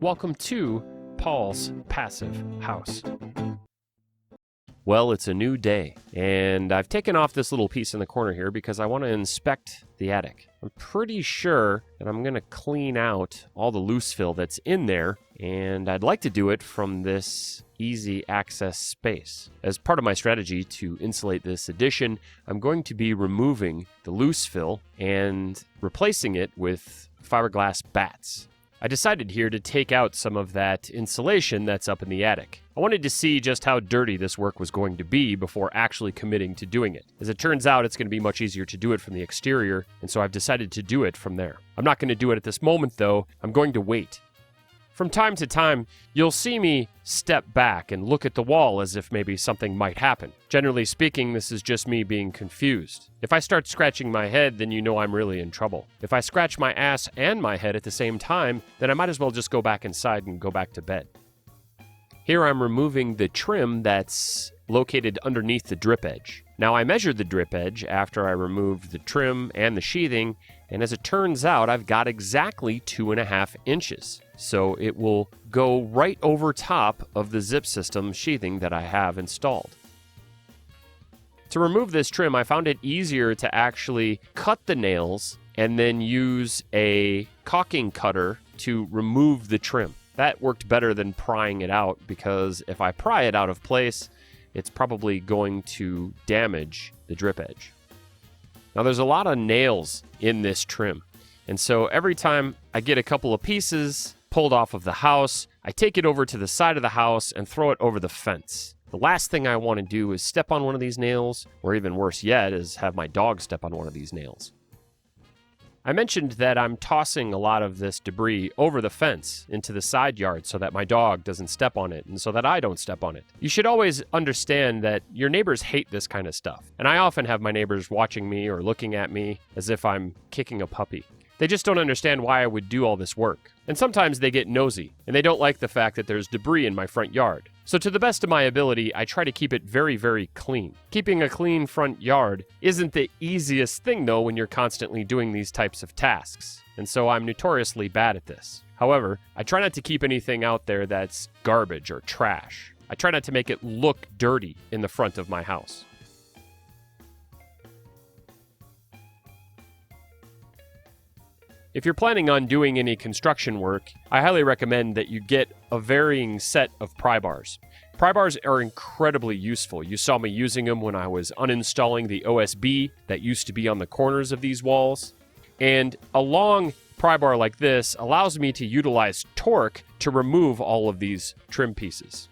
Welcome to Paul's Passive House. Well, it's a new day, and I've taken off this little piece in the corner here because I want to inspect the attic. I'm pretty sure that I'm going to clean out all the loose fill that's in there, and I'd like to do it from this easy access space. As part of my strategy to insulate this addition, I'm going to be removing the loose fill and replacing it with fiberglass bats. I decided here to take out some of that insulation that's up in the attic. I wanted to see just how dirty this work was going to be before actually committing to doing it. As it turns out, it's going to be much easier to do it from the exterior, and so I've decided to do it from there. I'm not going to do it at this moment, though. I'm going to wait. From time to time, you'll see me step back and look at the wall as if maybe something might happen. Generally speaking, this is just me being confused. If I start scratching my head, then you know I'm really in trouble. If I scratch my ass and my head at the same time, then I might as well just go back inside and go back to bed. Here I'm removing the trim that's located underneath the drip edge. Now I measured the drip edge after I removed the trim and the sheathing, and as it turns out, I've got exactly 2.5 inches. So it will go right over top of the zip system sheathing that I have installed. To remove this trim, I found it easier to actually cut the nails and then use a caulking cutter to remove the trim. That worked better than prying it out, because if I pry it out of place, it's probably going to damage the drip edge. Now there's a lot of nails in this trim, and so every time I get a couple of pieces pulled off of the house, I take it over to the side of the house and throw it over the fence. The last thing I want to do is step on one of these nails, or even worse yet, is have my dog step on one of these nails. I mentioned that I'm tossing a lot of this debris over the fence into the side yard so that my dog doesn't step on it and so that I don't step on it. You should always understand that your neighbors hate this kind of stuff. And I often have my neighbors watching me or looking at me as if I'm kicking a puppy. They just don't understand why I would do all this work. And sometimes they get nosy, and they don't like the fact that there's debris in my front yard. So to the best of my ability, I try to keep it very, very clean. Keeping a clean front yard isn't the easiest thing, though, when you're constantly doing these types of tasks. And so I'm notoriously bad at this. However, I try not to keep anything out there that's garbage or trash. I try not to make it look dirty in the front of my house. If you're planning on doing any construction work, I highly recommend that you get a varying set of pry bars. Pry bars are incredibly useful. You saw me using them when I was uninstalling the OSB that used to be on the corners of these walls. And a long pry bar like this allows me to utilize torque to remove all of these trim pieces.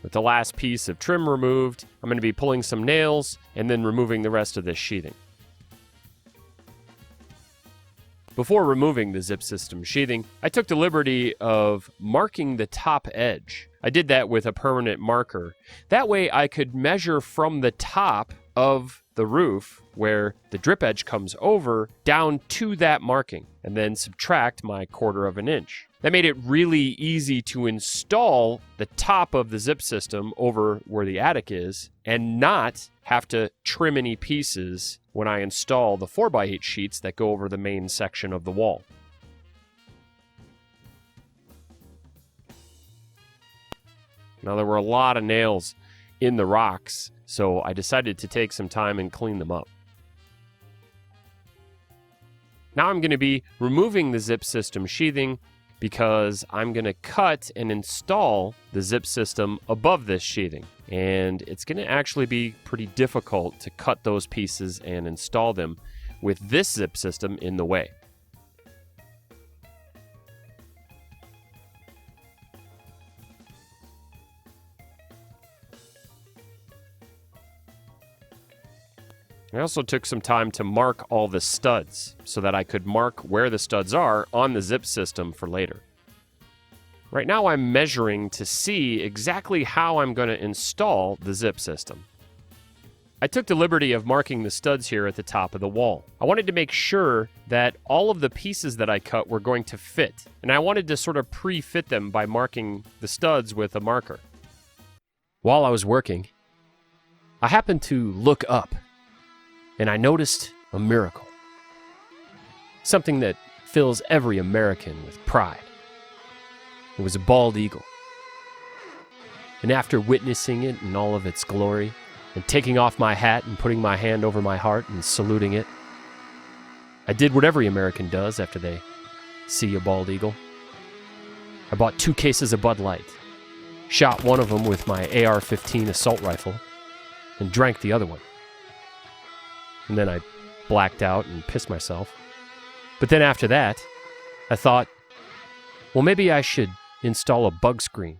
With the last piece of trim removed, I'm going to be pulling some nails and then removing the rest of this sheathing. Before removing the zip system sheathing, I took the liberty of marking the top edge. I did that with a permanent marker. That way I could measure from the top of the roof, where the drip edge comes over, down to that marking, and then subtract my 1/4 inch. That made it really easy to install the top of the zip system over where the attic is and not have to trim any pieces when I install the 4x8 sheets that go over the main section of the wall. Now there were a lot of nails in the rocks, so I decided to take some time and clean them up. Now I'm going to be removing the zip system sheathing because I'm going to cut and install the zip system above this sheathing. And it's going to actually be pretty difficult to cut those pieces and install them with this zip system in the way. I also took some time to mark all the studs so that I could mark where the studs are on the zip system for later. Right now I'm measuring to see exactly how I'm going to install the zip system. I took the liberty of marking the studs here at the top of the wall. I wanted to make sure that all of the pieces that I cut were going to fit, and I wanted to sort of pre-fit them by marking the studs with a marker. While I was working, I happened to look up and I noticed a miracle. Something that fills every American with pride. It was a bald eagle. And after witnessing it in all of its glory, and taking off my hat and putting my hand over my heart and saluting it, I did what every American does after they see a bald eagle. I bought 2 cases of Bud Light, shot one of them with my AR-15 assault rifle, and drank the other one. And then I blacked out and pissed myself. But then after that, I thought, well, maybe I should install a bug screen.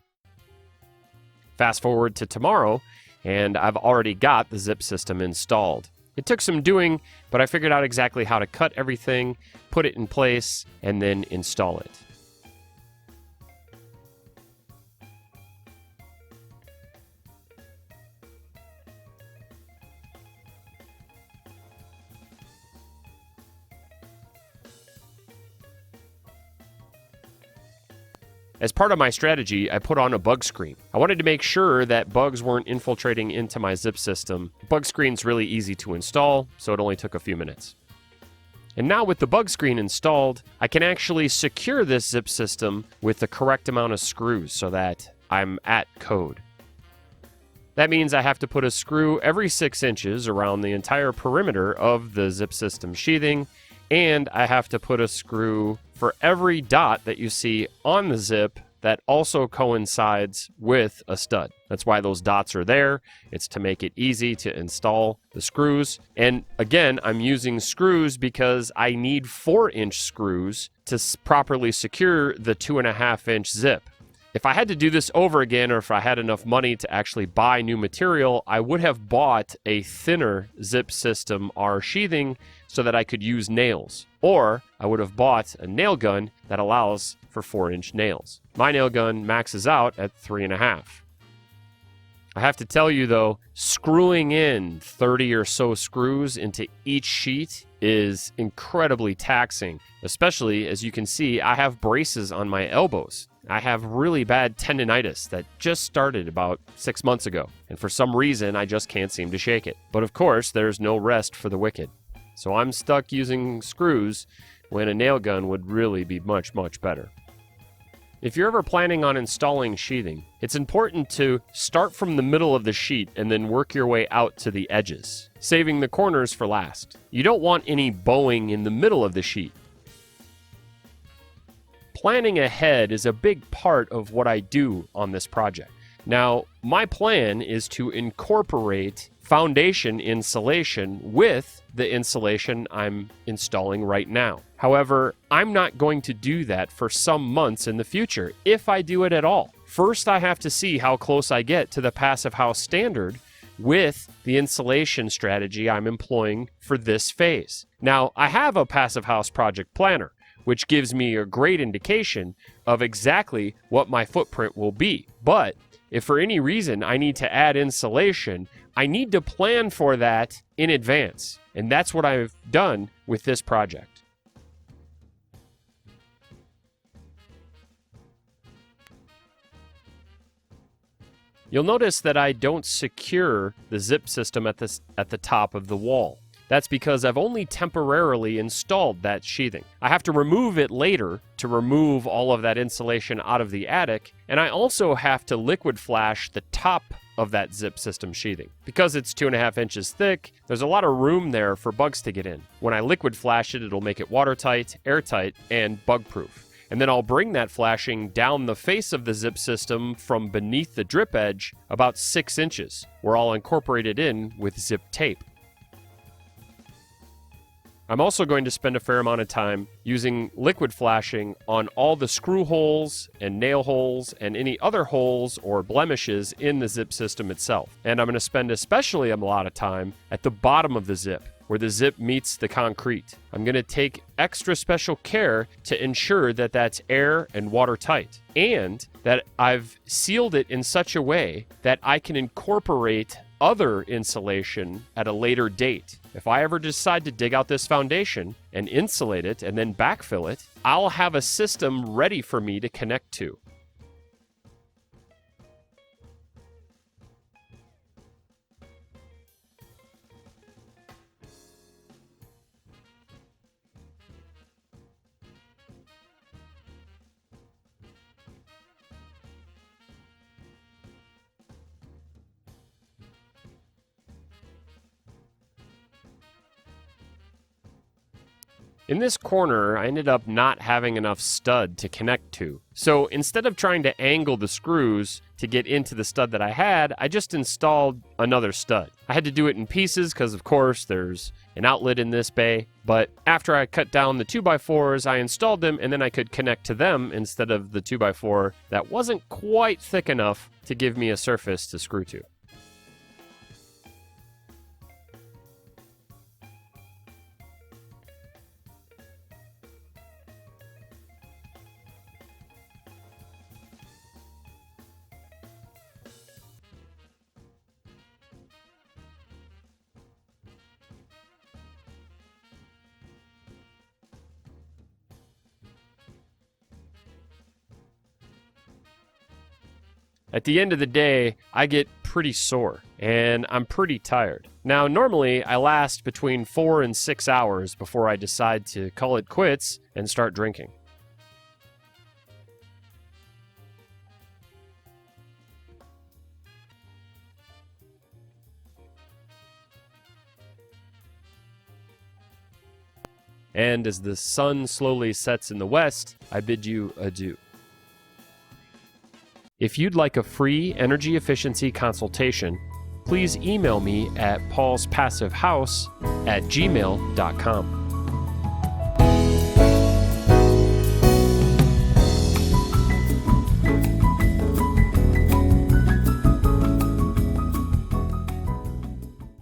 Fast forward to tomorrow, and I've already got the zip system installed. It took some doing, but I figured out exactly how to cut everything, put it in place, and then install it. As part of my strategy, I put on a bug screen. I wanted to make sure that bugs weren't infiltrating into my zip system. Bug screen's really easy to install, so it only took a few minutes. And now with the bug screen installed, I can actually secure this zip system with the correct amount of screws so that I'm at code. That means I have to put a screw every 6 inches around the entire perimeter of the zip system sheathing, and I have to put a screw for every dot that you see on the zip that also coincides with a stud. That's why those dots are there. It's to make it easy to install the screws. And again, I'm using screws because I need 4-inch screws to properly secure the 2.5-inch zip. If I had to do this over again, or if I had enough money to actually buy new material, I would have bought a thinner zip system R sheathing so that I could use nails. Or I would have bought a nail gun that allows for 4-inch nails. My nail gun maxes out at 3.5. I have to tell you though, screwing in 30 or so screws into each sheet is incredibly taxing, especially as you can see, I have braces on my elbows. I have really bad tendinitis that just started about 6 months ago, and for some reason, I just can't seem to shake it. But of course, there's no rest for the wicked. So I'm stuck using screws when a nail gun would really be much, much better. If you're ever planning on installing sheathing, it's important to start from the middle of the sheet and then work your way out to the edges, saving the corners for last. You don't want any bowing in the middle of the sheet. Planning ahead is a big part of what I do on this project. Now, my plan is to incorporate foundation insulation with the insulation I'm installing right now. However, I'm not going to do that for some months in the future, if I do it at all. First, I have to see how close I get to the Passive House standard with the insulation strategy I'm employing for this phase. Now, I have a Passive House project planner, which gives me a great indication of exactly what my footprint will be. But if for any reason I need to add insulation, I need to plan for that in advance. And that's what I've done with this project. You'll notice that I don't secure the zip system at the top of the wall. That's because I've only temporarily installed that sheathing. I have to remove it later to remove all of that insulation out of the attic, and I also have to liquid flash the top of that zip system sheathing. Because it's 2.5 inches thick, there's a lot of room there for bugs to get in. When I liquid flash it, it'll make it watertight, airtight, and bug-proof. And then I'll bring that flashing down the face of the zip system from beneath the drip edge about 6 inches, where I'll incorporate it in with zip tape. I'm also going to spend a fair amount of time using liquid flashing on all the screw holes and nail holes and any other holes or blemishes in the zip system itself. And I'm going to spend especially a lot of time at the bottom of the zip, where the zip meets the concrete. I'm going to take extra special care to ensure that that's air and watertight, and that I've sealed it in such a way that I can incorporate other insulation at a later date. If I ever decide to dig out this foundation and insulate it and then backfill it, I'll have a system ready for me to connect to. In this corner, I ended up not having enough stud to connect to. So instead of trying to angle the screws to get into the stud that I had, I just installed another stud. I had to do it in pieces because, of course, there's an outlet in this bay. But after I cut down the 2x4s, I installed them, and then I could connect to them instead of the 2x4 that wasn't quite thick enough to give me a surface to screw to. At the end of the day, I get pretty sore and I'm pretty tired. Now, normally I last between 4 and 6 hours before I decide to call it quits and start drinking. And as the sun slowly sets in the west, I bid you adieu. If you'd like a free energy efficiency consultation, please email me at paulspassivehouse@gmail.com.